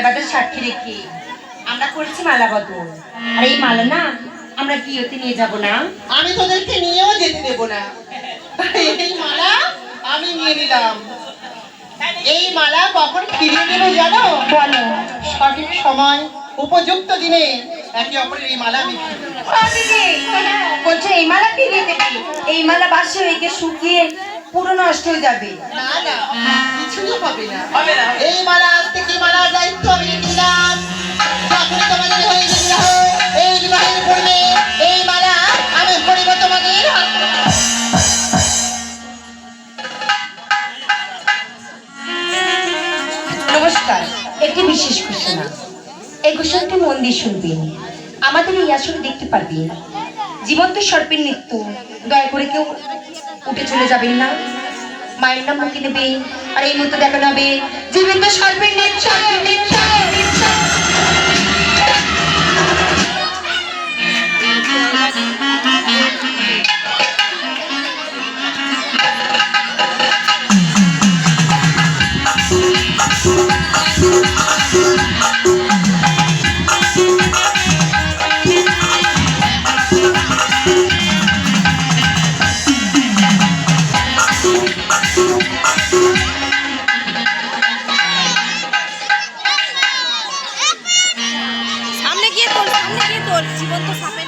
বাঁধার সাক্ষী রেখে আমরা করেছি মালা বদল। আর এই মালা না আমরা বিয়েতে নিয়ে যাব না। আমি তোদেরকে নিয়েও যেতে দেব না। এই মালা আমি নিয়ে নিলাম। এই মালা কখন ফিরিয়ে দেবে জানো? বলো। সঠিক সময় উপযুক্ত দিনে একে অপরের এই মালা আমি বলছো এই মালা ফিরিয়ে দেবে? এই মালা বাসে হয়ে শুকিয়ে পুরো নষ্ট হয়ে যাবে। না না, কিছুই হবে না। এই মালা আজ থেকে মালার দায়িত্ব আমি নিলাম। যখনই তোমাদের হয়ে বিবাহ, এই বিবাহের পূর্বে এই মালা আমি পরিব তোমাদের হাতে। নমস্কার। একটি বিশেষ ঘোষণা। এই ঘোষণাটি মন দিয়ে শুনবেন। আমাদের এই আসরে দেখতে পারবেন জীবন্ত সর্পের নৃত্য। দয়া করে কেউ উঠে চলে যাবেন না। মায়ের নাম মুখে নেবে আর এই মুহূর্তে দেখানো হবে জীবন্ত সর্পের নৃত্য। সামনে গিয়ে তোল জীবন্ত সাপের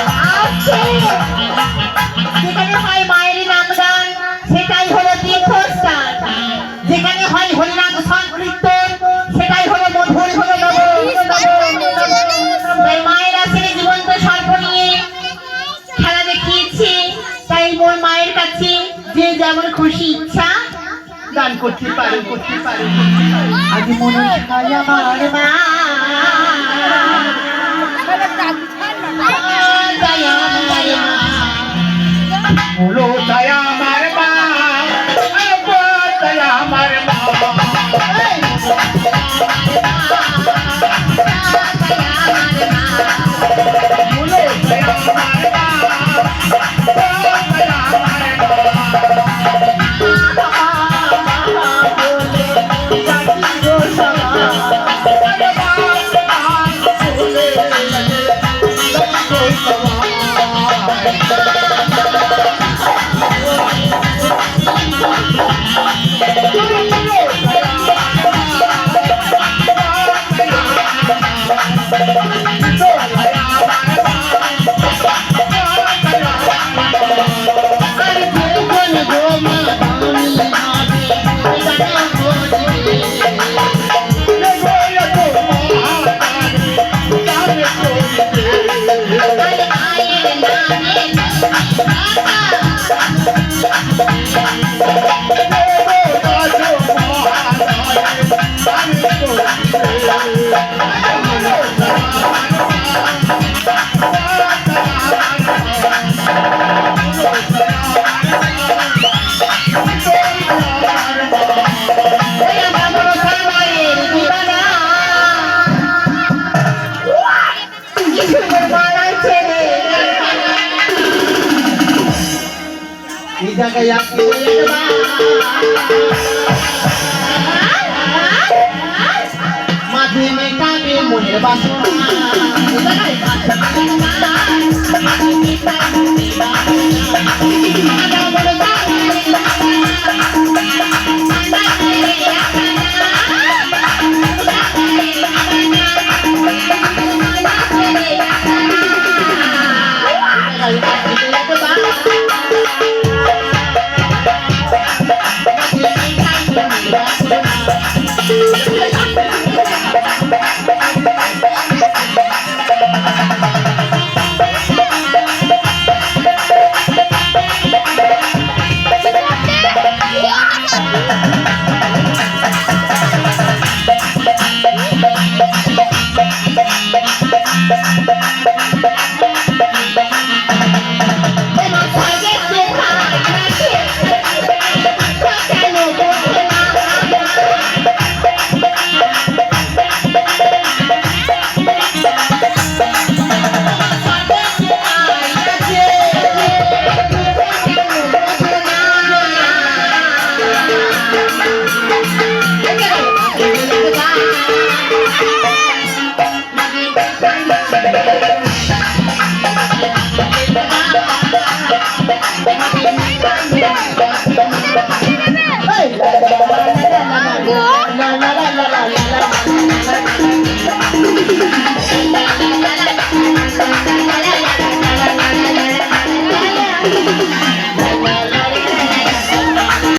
আছে। যেখানে হয় মায়ের নামগান সেটাই হলো তীর্থস্থান, যেখানে হয় হরিনাম সংকীর্তন সেটাই হলো মধুর হলো তাই মায়ের আসলে জীবন্ত সর্প নিয়ে খেলা দেখিয়েছে। তাই মোর মায়ের কাছে যে যেমন খুশি ইচ্ছা দান করতে পারে। আজ মনে হয় আমার মা দয়া আমার মা বলো দয়া আমার মা, দয়া আমার মা, বলো দয়া আমার মা, দয়া আমার মা। মাঝে মেটাবে মনের বাসনা